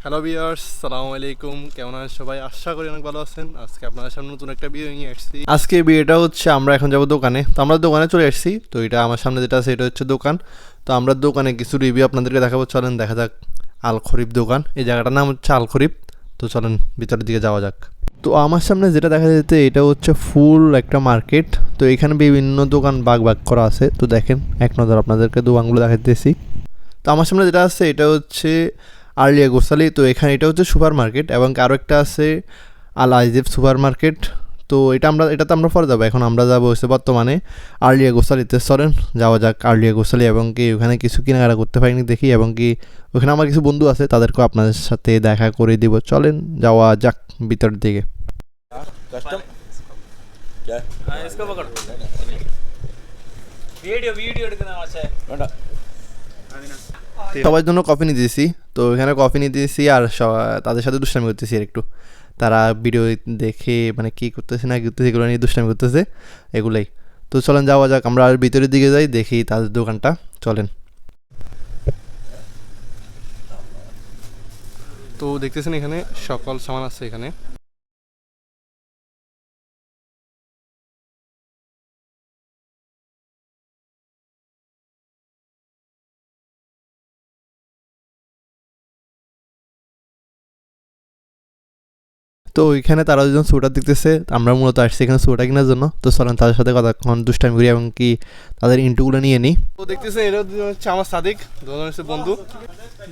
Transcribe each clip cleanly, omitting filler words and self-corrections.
Hello viewers, সালামু আলাইকুম। কেমন আছেন সবাই? আশা করি অনেক ভালো আছেন। আজকে আপনাদের সামনে নতুন একটা ভিডিও নিয়ে আসছি। আজকে বিয়েটা হচ্ছে আমরা এখন যাব দোকানে। তো আমরা দোকানে চলে আসছি। তো এটা আমার সামনে যেটা আছে এটা হচ্ছে দোকান। তো আমরা দোকানে কিছু রিভিউ আপনাদেরকে দেখাবো। চলেন দেখা যাক। আল খরিফ দোকান, এই জায়গাটার নাম হচ্ছে আল খরিফ। তো চলেন ভিতরের দিকে যাওয়া যাক। তো আমার সামনে যেটা দেখা যাচ্ছে এটা হচ্ছে ফুল একটা মার্কেট। তো এখানে বিভিন্ন দোকান ভাগ ভাগ করা আছে। তো দেখেন এক নজর আপনাদেরকে দোকানগুলো দেখাইতেছি। তো আমার সামনে যেটা আছে এটা হচ্ছে আরলিয়া গোসালি। তো এখানে এটা হচ্ছে সুপার মার্কেট এবং আরও একটা আছে আল আইজেব সুপার মার্কেট। তো এটাতে আমরা পরে যাবো। এখন আমরা যাবো হচ্ছে বর্তমানে আরলিয়া গোসালিতে। চলেন যাওয়া যাক আরলিয়া গোসালি, এবং কি ওখানে কিছু কেনাকাটা করতে পারিনি দেখি, এবং কি ওখানে আমার কিছু বন্ধু আছে তাদেরকেও আপনাদের সাথে দেখা করে দিব। চলেন যাওয়া যাক ভিতরের দিকে। कस्टम क्या हाँ इसको पकड़ वीडियो वीडियो എടുക്കുന്ന മാഷേ വേണ്ട সবার জন্য কফি নিয়ে দিয়েছি। তো এখানে কফি নিয়ে দিয়েছি আর তাদের সাথে দুষ্টামি করতেছি আর একটু। তারা ভিডিও দেখে মানে কী করতেছে না করতেছে এগুলো নিয়ে দুষ্টামি করতেছে, এগুলোই। তো চলেন যাওয়া যাক, আমরা আর ভিতরের দিকে যাই, দেখি তাদের দোকানটা। চলেন। তো দেখতেছেন এখানে সকল সামান আছে এখানে। তো ওইখানে তারা দুজন সোয়েটার দেখতেছে। আমরা মূলত আসছি এখানে সোয়েটার কেনার জন্য। তো চলেন তাদের সাথে কতক্ষণ দুষ্টামি করি এবং কি তাদের ইন্টুগুলো নিয়ে নিই। তো দেখতেছেন এটা হচ্ছে আমার সাদিক, দুজন হচ্ছে বন্ধু।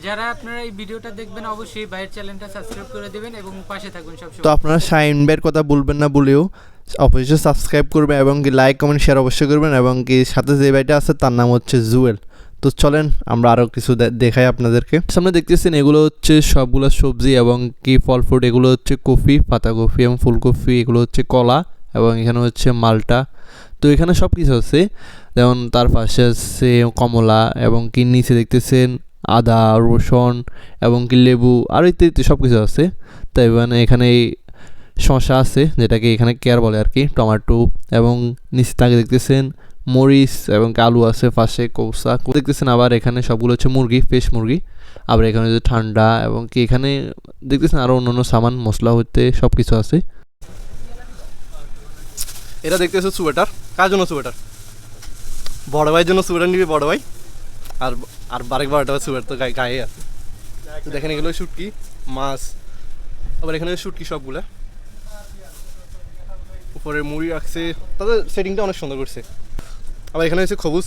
যারা আপনারা এই ভিডিওটা দেখবেন অবশ্যই ভাইয়ের চ্যানেলটা সাবস্ক্রাইব করে দিবেন এবং পাশে থাকবেন তো সবসময়। আপনারা শাইন ভাইয়ের কথা বলবেন না বলেও অবশ্যই সাবস্ক্রাইব করবেন এবং কি লাইক কমেন্ট শেয়ার অবশ্যই করবেন, এবং কি সাথে যে ভাইটা আছে তার নাম হচ্ছে জুয়েল। তো চলেন আমরা আরও কিছু দেখাই আপনাদেরকে। সামনে দেখতেছেন এগুলো হচ্ছে সবগুলো সবজি এবং কি ফল ফ্রুট। এগুলো হচ্ছে কফি, পাতাকপি এবং ফুলকপি। এগুলো হচ্ছে কলা এবং এখানে হচ্ছে মালটা। তো এখানে সব কিছু আছে, যেমন তার পাশে আছে কমলা এবং কি নিচে দেখতেছেন আদা, রসুন এবং কি লেবু আর ইত্যাদি সব কিছু আছে। তাই মানে এখানে শসা আছে, যেটাকে এখানে কেয়ার বলে আর কি, টমেটো, এবং নিচে তাকে দেখতেছেন মরিচ এবং আলু আছে, পাশে কৌসা দেখতেছেন। আবার এখানে সবগুলো হচ্ছে মুরগি, ফ্রেশ মুরগি। আবার এখানে হচ্ছে ঠান্ডা এবং কি এখানে দেখতেছেন আরও অন্যান্য সামান মশলা হইতে সব কিছু আছে। এটা দেখতেছে সোয়েটার। কার জন্য সোয়েটার? বড় ভাইয়ের জন্য সোয়েটার নিবে বড় ভাই। আর আর বারেক বারোটা সোয়েটার তো গায়ে আছে। তো দেখেন এগুলো শুটকি মাছ, আবার এখানে শুটকি সবগুলা। উপরে মুড়ি রাখছে, তাদের সেটিংটা অনেক সুন্দর করছে। আবার এখানে হচ্ছে খবুজ।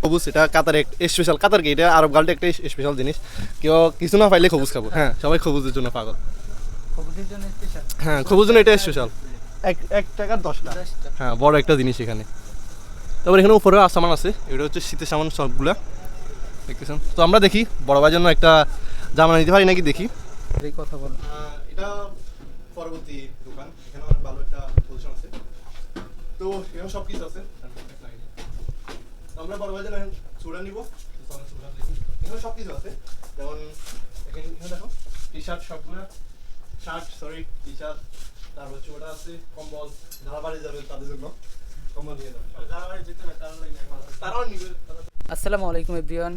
খবুজ এটা কাতার এক স্পেশাল, কাতার কি এটা আরব গালটা একটা স্পেশাল জিনিস। কেউ কিছু না পাইলে খবুজ খাবো। হ্যাঁ, সবাই খবুজের জন্য পাগল। খবরের জন্য স্পেশাল। হ্যাঁ, খবুজ জন্য এটা স্পেশাল। এক টাকার 10টা। হ্যাঁ, বড় একটা জিনিস এখানে। তারপর এখানে উপরেও সামান আছে, এটা হচ্ছে শীতের সামান সবগুলা দেখতেছেন। তো আমরা দেখি বড় ভাইয়ের জন্য একটা জামা নিতে পারি নাকি দেখি। এই কথা বল। এটা পরবর্তী দোকান, এখানে অনেক ভালো একটা পজিশন আছে। তো এখানে সব কিছু আছে। তো আমরা বড় ভাইয়ের জন্য চূড়া নিব। এখানে সব কিছু আছে, যেমন এখানে দেখো টি শার্ট, সবগুলো শার্ট টি শার্ট। তারপর চূড়া আছে, কম্বল, যারা বাড়ি যাবে তাদের জন্য কম্বল নিয়ে যাবে। যারা বাড়ি যেতে হবে তারাও নিবে। আসসালামু আলাইকুম এভরিওয়ান।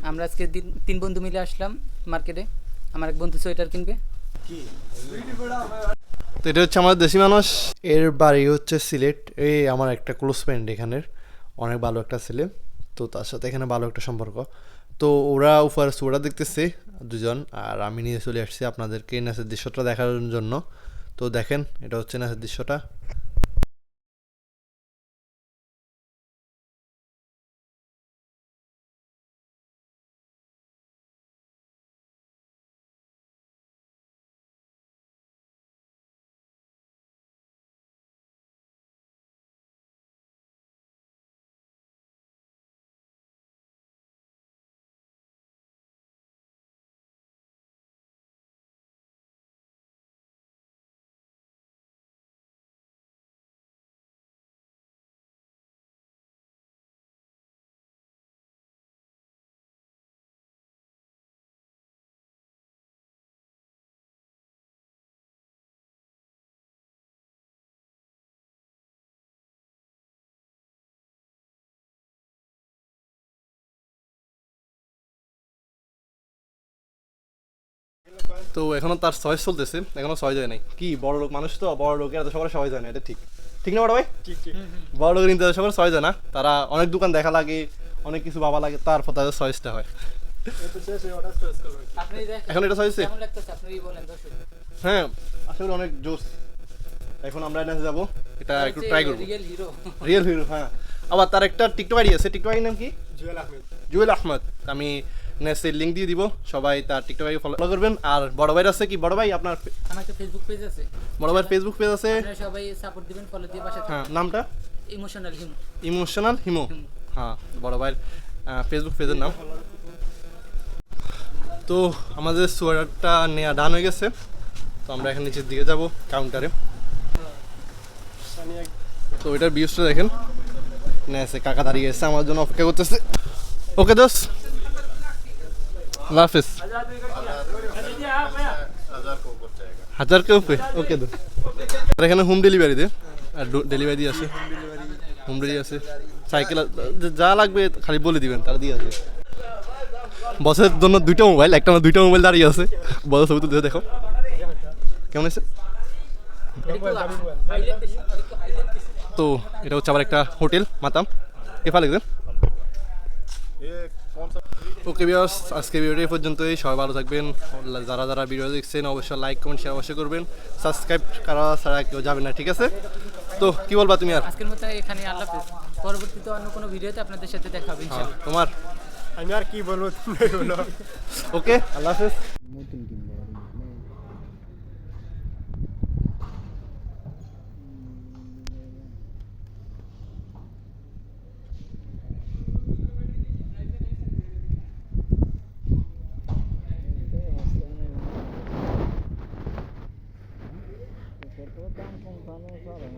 আমরা আজকে তিন বন্ধু মিলে আসলাম মার্কেটে। আমার এক বন্ধু সোয়েটার কিনবে। তো এটা হচ্ছে আমাদের দেশি মানুষ, এর বাড়ি হচ্ছে সিলেট। এই আমার একটা ক্লোজ ফ্রেন্ড এখানের, অনেক ভালো একটা ছেলে। তো তার সাথে এখানে ভালো একটা সম্পর্ক। তো ওরা উপরে ওরা দেখতেছে দুজন, আর আমি নিয়ে চলে আসছি আপনাদেরকে নাচের দৃশ্যটা দেখার জন্য। তো দেখেন এটা হচ্ছে নাচের দৃশ্যটা। তো এখনো তার চয়েস চলতেছে, এখনো চয়েস হয় নাই। কি বড় লোক মানুষ, তো বড় লোকের এত সবার চয়েস হয় না, এটা ঠিক ঠিক না বড় ভাই? বড় লোকের কিন্তু সবার চয়েস হয় না, তারা অনেক দোকান দেখা লাগে, অনেক কিছু ভাবা লাগে, তারপর তাদের চয়েসটা হয়। আপনি দেখেন এখন এটা চয়েসে কেমন লাগতেছে আপনি বলেন দর্শক। হ্যাঁ আসলে অনেক জোস। এখন আমরা এনে যাবো, এটা একটু ট্রাই করবো। Real hero. রিয়েল হিরো, হ্যাঁ। আবার তার একটা টিকটক আইডি আছে, টিকটক আইডির নাম কি? জুয়েল আহমেদ। আমি নেক্সট লিঙ্ক দিয়ে দিব, সবাই তার টিকটক আইডি ফলো করবেন। আর বড় ভাইয়ের আছে কি, বড় ভাই আপনার আমার একটা ফেসবুক পেজ আছে, বড় ভাইয়ের ফেসবুক পেজ আছে, আপনারা সবাই সাপোর্ট দিবেন, ফলো দিয়ে পাশে হ্যাঁ নামটা ইমোশনাল হিম। ইমোশনাল হিমো, হ্যাঁ বড় ভাইয়ের ফেসবুক পেজের নাম। তো আমাদের সোয়াটারটা নেওয়া ডান হয়ে গেছে, তো আমরা এখন নিচের দিকে যাব কাউন্টারে। তো এটার ভিউজটা দেখেন, নেছে কাকা দাঁড়িয়ে এসে আমার জন্য অপেক্ষা করতেছে। ওকে দোস, আল্লাহ হাফিজ। 1000 के ऊपर ওকে দোস। আর এখানে হোম ডেলিভারি দে, আর ডেলিভারি আছে, হোম ডেলিভারি আছে, সাইকেল যা লাগবে খালি বলে দিবেন, তারা দিয়ে আসবে। বসের জন্য দুইটা মোবাইল, একটা না দুইটা মোবাইল দাঁড়িয়ে আছে। বড় ছবি তুলতে দেখো কেমন আছে। তো এটা হচ্ছে আবার একটা হোটেল মাতাম কেফা লাগবেন। ওকে ভিউয়ার্স, আজকে ভিডিওটি এই পর্যন্তই। সবাই ভালো থাকবেন। যারা যারা ভিডিও দেখছেন অবশ্যই লাইক কমেন্ট শেয়ার অবশ্যই করবেন। সাবস্ক্রাইব করা ছাড়া কেউ যাবে না, ঠিক আছে? তো কি বলবা তুমি আর? আজকের মতো এখানে আল্লাহ হাফেজ। পরবর্তীতে অন্য কোনো ভিডিওতে আপনাদের সাথে দেখা হবে ইনশাআল্লাহ। তোমার আমি আর কি বলবো, তুমি বলো। ওকে, আল্লাহ হাফেজ। Dalam kong tanah salah,